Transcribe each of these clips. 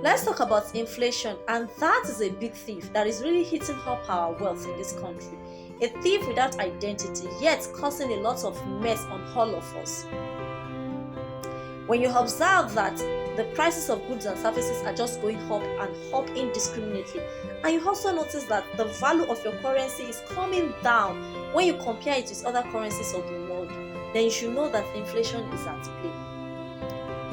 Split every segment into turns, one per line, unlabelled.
Let's talk about inflation, and that is a big thief that is really hitting up our wealth in this country. A thief without identity, yet causing a lot of mess on all of us. When you observe that the prices of goods and services are just going up and up indiscriminately, and you also notice that the value of your currency is coming down when you compare it with other currencies of the world, then you should know that inflation is at play.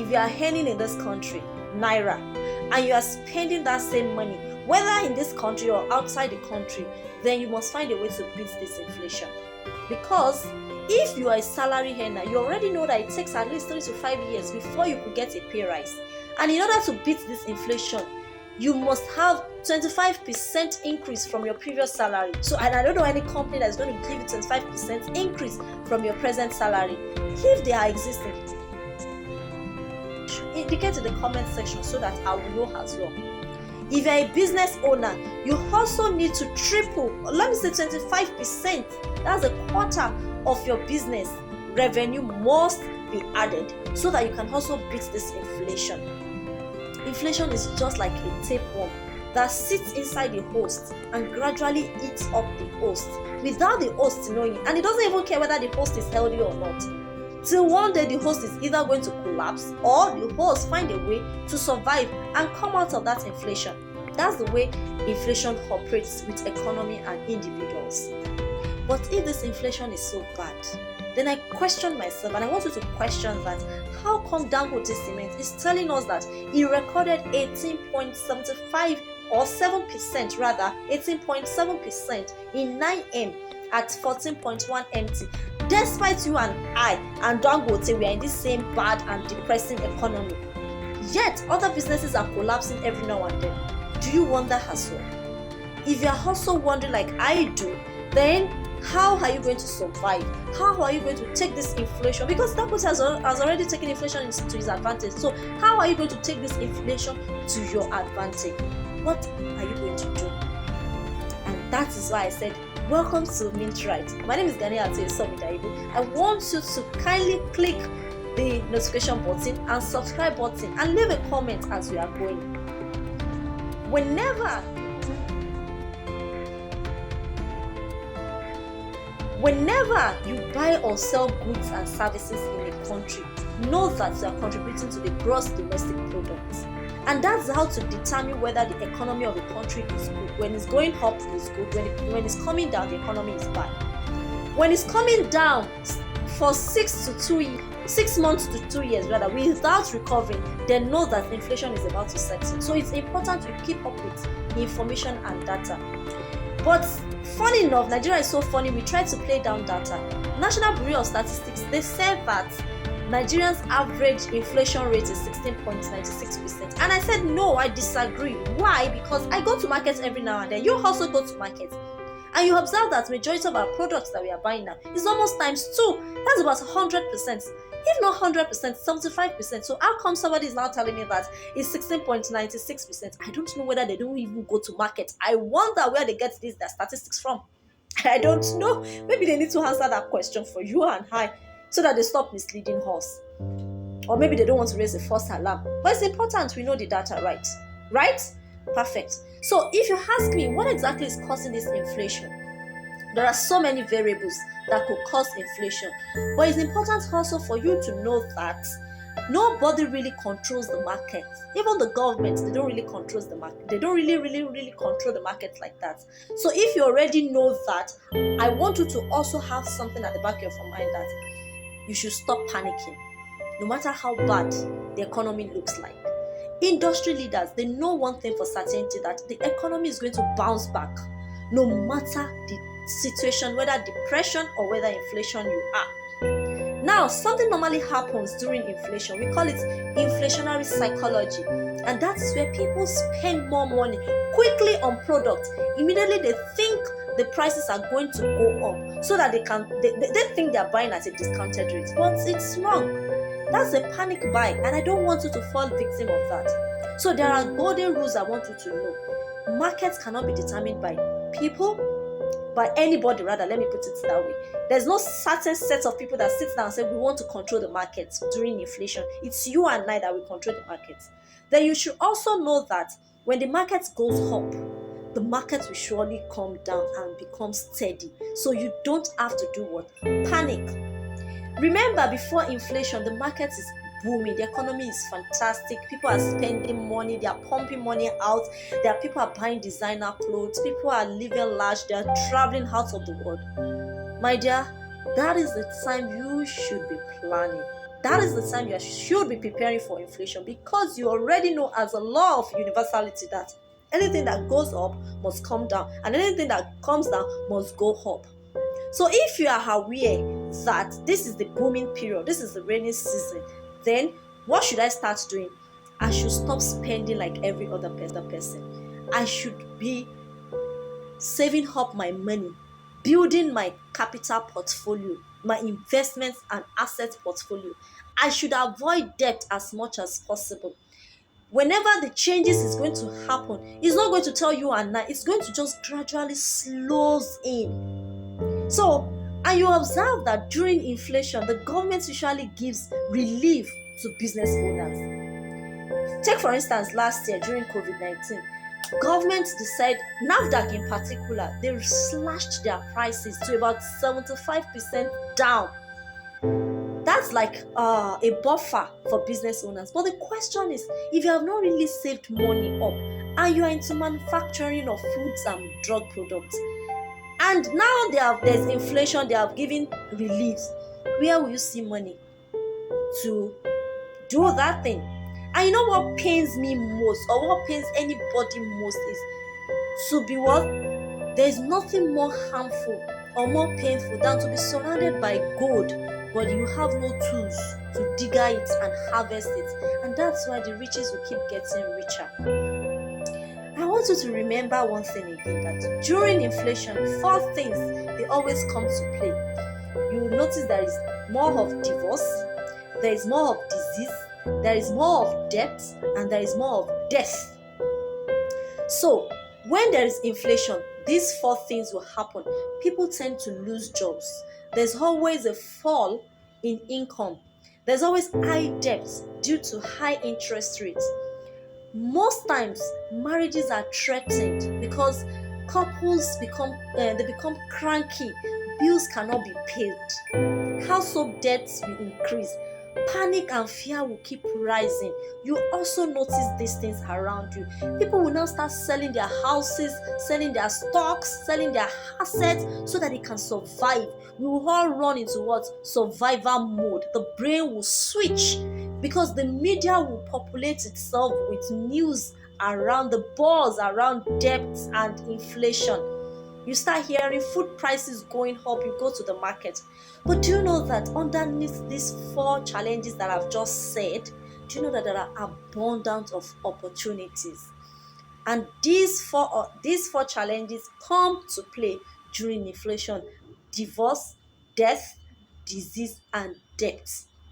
If you are earning in this country naira and you are spending that same money, whether in this country or outside the country, then you must find a way to beat this inflation. Because if you are a salary earner, you already know that it takes at least 3 to 5 years before you could get a pay rise. And in order to beat this inflation, you must have 25% increase from your previous salary. So, and I don't know any company that's going to give you 25% increase from your present salary. If they are existing, indicate in the comment section so that I will know as well. If you're a business owner, you also need to triple, let me say 25%, that's a quarter of your business revenue must be added so that you can also beat this inflation. Inflation is just like a tapeworm that sits inside the host and gradually eats up the host without the host knowing it. And it doesn't even care whether the host is healthy or not. Till one day the host is either going to collapse or the host find a way to survive and come out of that inflation. That's the way inflation operates with economy and individuals. But if this inflation is so bad, then I question myself, and I want you to question that. How come Dangote Cement is telling us that he recorded 18.75 or 7% rather, 18.7% in 9M at 14.1 MT? Despite you and I and Dangote, we are in this same bad and depressing economy. Yet other businesses are collapsing every now and then. Do you wonder as well? If you are also wondering like I do, then how are you going to survive? How are you going to take this inflation? Because Dangote has already taken inflation to his advantage. So how are you going to take this inflation to your advantage? What are you going to do? And that is why I said, welcome to Mint Right. My name is Ganiya Atioso. I want you to kindly click the notification button and subscribe button and leave a comment as we are going. Whenever you buy or sell goods and services in a country, know that you are contributing to the gross domestic product. And that's how to determine whether the economy of a country is good. When it's going up, it's good. When it's coming down, the economy is bad. When it's coming down for 6 months to 2 years rather, without recovering, then know that inflation is about to set in. So it's important to keep up with information and data. But funny enough, Nigeria is so funny, we try to play down data. National Bureau of Statistics, they say that Nigerians' average inflation rate is 16.96%. And I said, no, I disagree. Why? Because I go to markets every now and then. You also go to markets. And you observe that majority of our products that we are buying now is almost times 2. That's about 100%. If not 100%, 75%. So how come somebody is now telling me that it's 16.96%? I don't know whether they don't even go to market. I wonder where they get their statistics from. I don't know. Maybe they need to answer that question for you and I so that they stop misleading us. Or maybe they don't want to raise a false alarm. But it's important we know the data, right? Right? Perfect. So if you ask me what exactly is causing this inflation, there are so many variables that could cause inflation. But it's important also for you to know that nobody really controls the market. Even the government, they don't really control the market. They don't really control the market like that. So if you already know that, I want you to also have something at the back of your mind that you should stop panicking, no matter how bad the economy looks like. Industry leaders, they know one thing for certainty, that the economy is going to bounce back, no matter the situation, whether depression or whether inflation you are. Now, something normally happens during inflation. We call it inflationary psychology. And that's where people spend more money quickly on products. Immediately they think the prices are going to go up so that they think they're buying at a discounted rate. But it's wrong. That's a panic buy, and I don't want you to fall victim of that. So there are golden rules I want you to know. Markets cannot be determined by people, by anybody, rather, let me put it that way. There's no certain set of people that sit down and say we want to control the market during inflation. It's you and I that will control the market. Then you should also know that when the market goes up, the market will surely come down and become steady. So you don't have to do what? Panic. Remember, before inflation, the market is booming, the economy is fantastic, people are spending money, they are pumping money out, there are people are buying designer clothes, people are living large, they are traveling out of the world. My dear, that is the time you should be planning. That is the time you should be preparing for inflation, because you already know, as a law of universality, that anything that goes up must come down, and anything that comes down must go up. So if you are aware that this is the booming period, this is the rainy season, then what should I start doing? I should stop spending like every other person. I should be saving up my money, building my capital portfolio, my investments and asset portfolio. I should avoid debt as much as possible. Whenever the changes is going to happen, it's not going to tell you and I, it's going to just gradually slows in. So, and you observe that during inflation, the government usually gives relief to business owners. Take for instance, last year during COVID-19, government decided, NAFDAC in particular, they slashed their prices to about 75% down. That's like a buffer for business owners. But the question is, if you have not really saved money up and you are into manufacturing of foods and drug products, and now there's inflation, they have given reliefs, where will you see money to do that thing? And you know what pains me most, or what pains anybody most, is to be what? There's nothing more harmful or more painful than to be surrounded by gold, but you have no tools to dig it and harvest it. And that's why the riches will keep getting richer. I want you to remember one thing again, that during inflation, 4 things, they always come to play. You will notice there is more of divorce, there is more of disease, there is more of debt, and there is more of death. So, when there is inflation, these 4 things will happen. People tend to lose jobs. There's always a fall in income. There's always high debts due to high interest rates. Most times, marriages are threatened because couples become cranky. Bills cannot be paid. Household debts will increase. Panic and fear will keep rising. You also notice these things around you. People will now start selling their houses, selling their stocks, selling their assets so that they can survive. We will all run into what? Survival mode. The brain will switch because the media will populate itself with news around the buzz, around debt and inflation. You start hearing food prices going up, you go to the market. But do you know that underneath these 4 challenges that I've just said, do you know that there are abundance of opportunities? And these four challenges come to play during inflation: divorce, death, disease, and debt.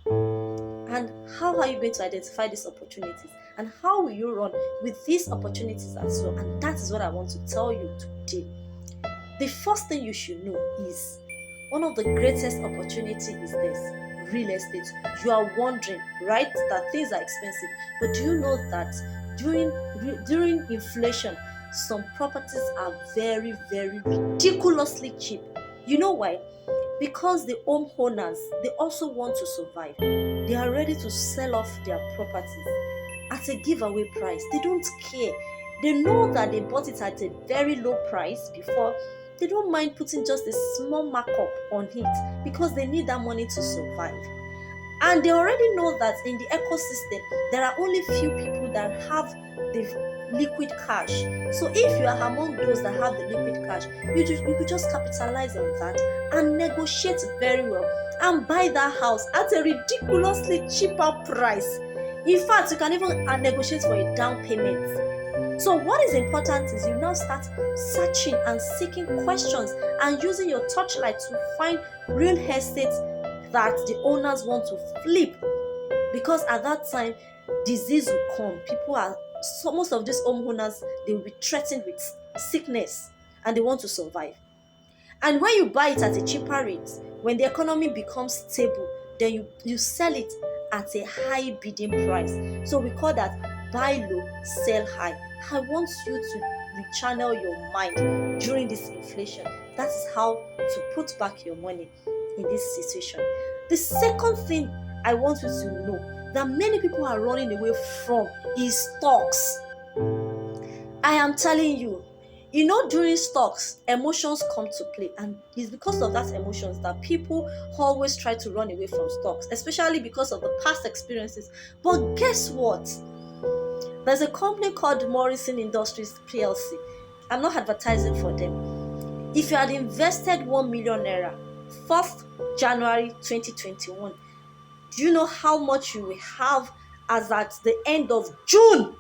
And how are you going to identify these opportunities? And how will you run with these opportunities as well? And that is what I want to tell you today. The first thing you should know is, one of the greatest opportunities is this: real estate. You are wondering, right, that things are expensive. But do you know that during inflation, some properties are very, very ridiculously cheap? You know why? Because the homeowners, they also want to survive. They are ready to sell off their properties at a giveaway price. They don't care. They know that they bought it at a very low price before. They don't mind putting just a small markup on it because they need that money to survive. And they already know that in the ecosystem, there are only few people that have the liquid cash. So if you are among those that have the liquid cash, you could just capitalize on that and negotiate very well and buy that house at a ridiculously cheaper price. In fact, you can even negotiate for a down payment. So what is important is you now start searching and seeking questions and using your torchlight to find real estate that the owners want to flip, because at that time disease will come. Most of these homeowners, they will be threatened with sickness and they want to survive. And when you buy it at a cheaper rate, when the economy becomes stable, then you sell it at a high bidding price. So we call that buy low, sell high. I want you to rechannel your mind during this inflation. That is how to put back your money in this situation. The second thing I want you to know that many people are running away from is stocks. I am telling you, during stocks, emotions come to play, and it's because of that emotions that people always try to run away from stocks, especially because of the past experiences. But guess what? There's a company called Morrison Industries PLC. I'm not advertising for them. If you had invested 1 million naira 1st January 2021, do you know how much you will have as at the end of June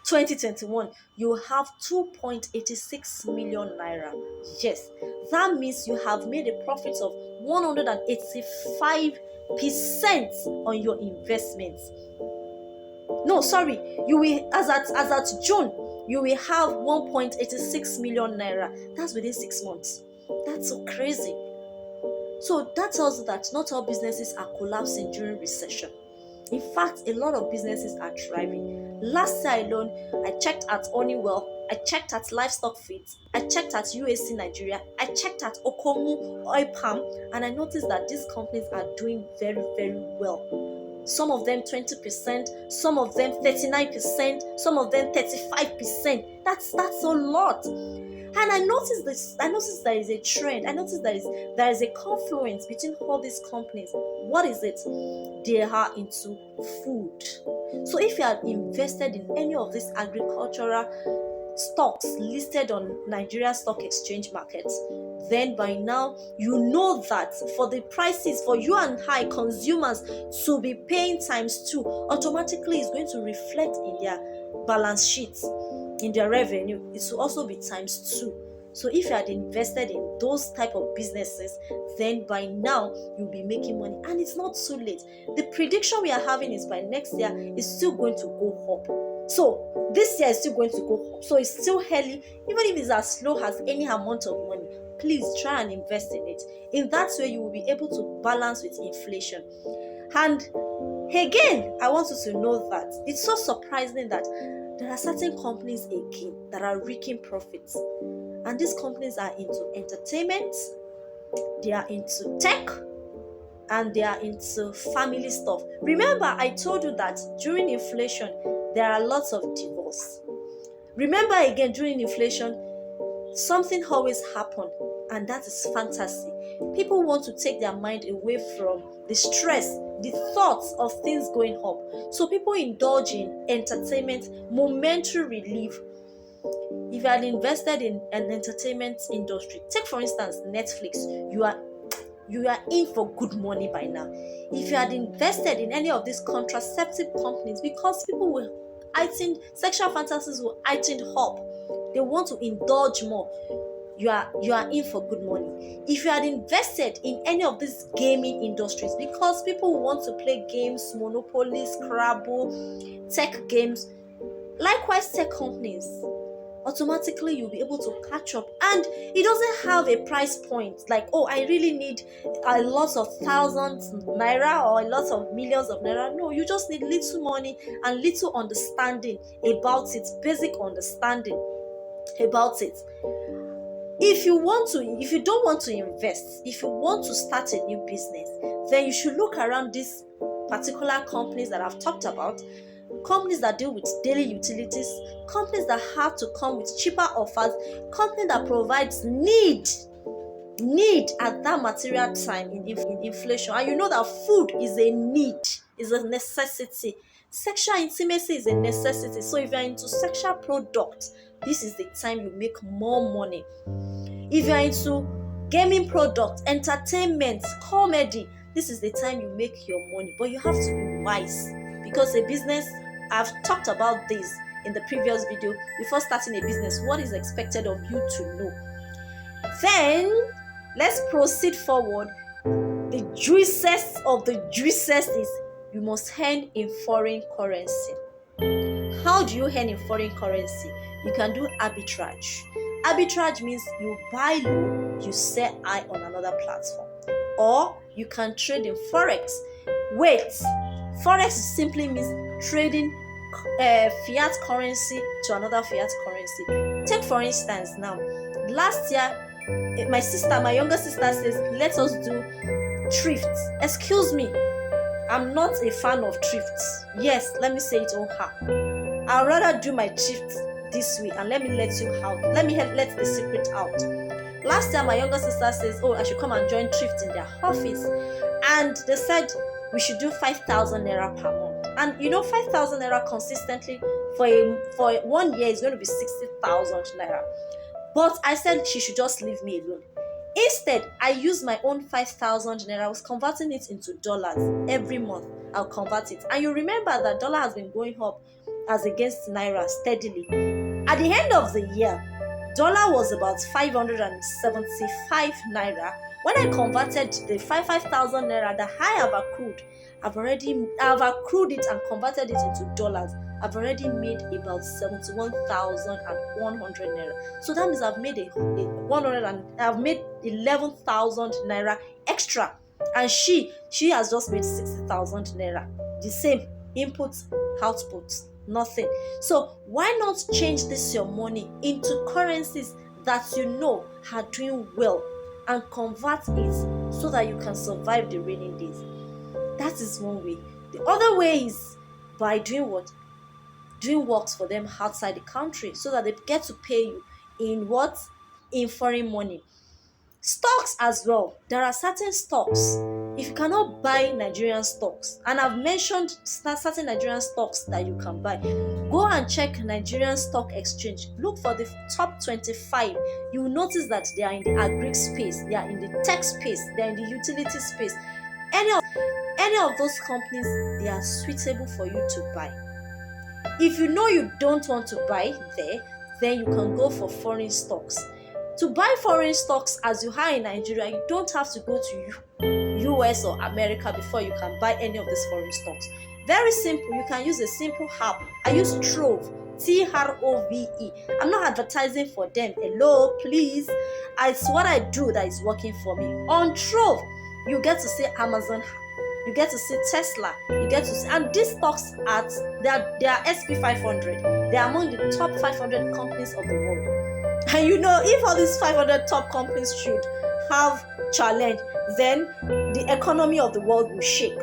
2021? You have 2.86 million naira. Yes, that means you have made a profit of 185% on your investments. No, sorry, you will, as at June, you will have 1.86 million naira. That's within 6 months. That's so crazy. So that tells you that not all businesses are collapsing during recession. In fact, a lot of businesses are thriving. Last year alone, I checked at Honeywell, I checked at Livestock Feeds, I checked at UAC Nigeria, I checked at Okomu Oil Palm, and I noticed that these companies are doing very, very well. Some of them 20%, some of them 39%, some of them 35%. That's a lot. And I noticed there is a trend. I noticed there is a confluence between all these companies. What is it? They are into food. So if you are invested in any of these agricultural stocks listed on Nigeria Stock Exchange markets, then by now you know that for the prices for you and I consumers to be paying times 2, automatically is going to reflect in their balance sheets, in their revenue. It will also be times 2. So if you had invested in those type of businesses, then by now you'll be making money, and it's not too late. The prediction we are having is by next year it's still going to go up. So this year is still going to go up. So it's still early, even if it's as low as any amount of money. Please try and invest in it. In that way, you will be able to balance with inflation. And again, I want you to know that it's so surprising that there are certain companies again that are reaping profits. And these companies are into entertainment, they are into tech, and they are into family stuff. Remember, I told you that during inflation, there are lots of divorce. Remember again, during inflation, something always happens, and that is fantasy. People want to take their mind away from the stress, the thoughts of things going up. So people indulge in entertainment, momentary relief. If you had invested in an entertainment industry, take for instance Netflix, you are in for good money by now. If you had invested in any of these contraceptive companies, because people will heighten, sexual fantasies will heighten up, they want to indulge more, you are in for good money. If you had invested in any of these gaming industries, because people want to play games, Monopoly, Scrabble, tech games, likewise tech companies, automatically you'll be able to catch up. And it doesn't have a price point like, oh, I really need a lot of thousands naira or a lot of millions of naira. No, you just need little money and little understanding about it, basic understanding about it. If you don't want to invest, if you want to start a new business, then you should look around these particular companies that I've talked about. Companies that deal with daily utilities, companies that have to come with cheaper offers, companies that provides need at that material time in inflation. And you know that food is a need, is a necessity. Sexual intimacy is a necessity. So if you're into sexual products, this is the time you make more money. If you're into gaming products, entertainment, comedy, this is the time you make your money. But you have to be wise, because a business, I've talked about this in the previous video. Before starting a business, what is expected of you to know? Then let's proceed forward. The juiciest of the juiciest is you must earn in foreign currency. How do you earn in foreign currency? You can do arbitrage. Arbitrage means you buy low, you sell high on another platform. Or you can trade in forex. Wait, forex simply means trading fiat currency to another fiat currency. Take for instance now, last year my younger sister says, let us do thrift. Excuse me, I'm not a fan of thrift. Yes, let me say it on her. I'd rather do my thrift this way, and let me let the secret out. Last year my younger sister says, I should come and join thrift in their office, and they said we should do 5,000 naira per month. And 5,000 naira consistently for 1 year is going to be 60,000 naira. But I said she should just leave me alone. Instead, I used my own 5,000 naira. I was converting it into dollars every month. I'll convert it. And you remember that dollar has been going up as against naira steadily. At the end of the year, dollar was about 575 naira. When I converted the 5,000 naira that I have accrued, I've accrued it and converted it into dollars. I've already made about 71,100 naira. So that means I've made I've made 11,000 naira extra, and she has just made 60,000 naira. The same input, output, nothing. So why not change this your money into currencies that are doing well, and convert it so that you can survive the rainy days? That is one way. The other way is by doing what? Doing works for them outside the country so that they get to pay you in what? In foreign money. Stocks as well. There are certain stocks. If you cannot buy Nigerian stocks, and I've mentioned certain Nigerian stocks that you can buy, go and check Nigerian Stock Exchange. Look for the top 25. You will notice that they are in the agri space, they are in the tech space, they are in the utility space. Any of those companies, they are suitable for you to buy. If you don't want to buy there, then you can go for foreign stocks. To buy foreign stocks as you are in Nigeria, you don't have to go to US or America before you can buy any of these foreign stocks. Very simple. You can use a simple app. I use Trove, Trove. I'm not advertising for them. Hello, please. It's what I do that is working for me. On Trove, you get to see Amazon, you get to see Tesla, you get to see, and these stocks they are SP500. They are among the top 500 companies of the world. And if all these 500 top companies should have challenge, then the economy of the world will shake.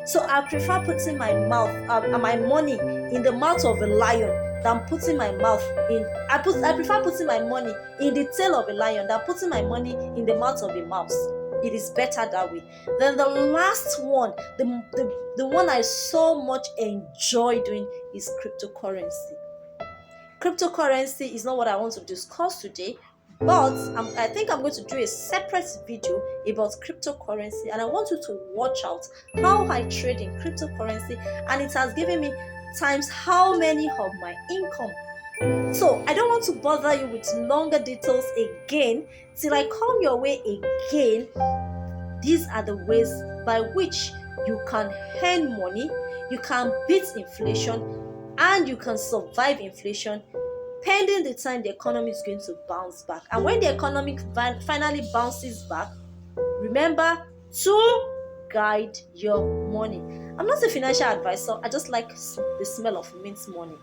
So I prefer putting my money in the mouth of a lion than putting my mouth in. I prefer putting my money in the tail of a lion than putting my money in the mouth of a mouse. It is better that way. Then the last one, the one I so much enjoy doing is cryptocurrency. Cryptocurrency is not what I want to discuss today, but I think I'm going to do a separate video about cryptocurrency, and I want you to watch out how I trade in cryptocurrency, and it has given me times how many of my income. So I don't want to bother you with longer details again. Till I come your way again, these are the ways by which you can earn money, you can beat inflation, and you can survive inflation pending the time the economy is going to bounce back. And when the economy finally bounces back, remember to guide your money. I'm not a financial advisor. I just like the smell of mint money.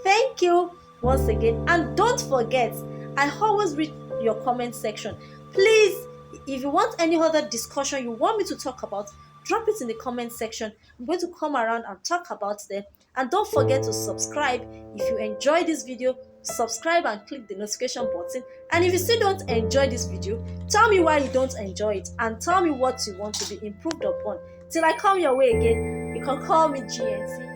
Thank you once again. And don't forget, I always read your comment section. Please, if you want any other discussion you want me to talk about, drop it in the comment section. I'm going to come around and talk about them. And don't forget to subscribe. If you enjoy this video, subscribe and click the notification button. And if you still don't enjoy this video, tell me why you don't enjoy it and tell me what you want to be improved upon. Till I come your way again, you can call me GNC.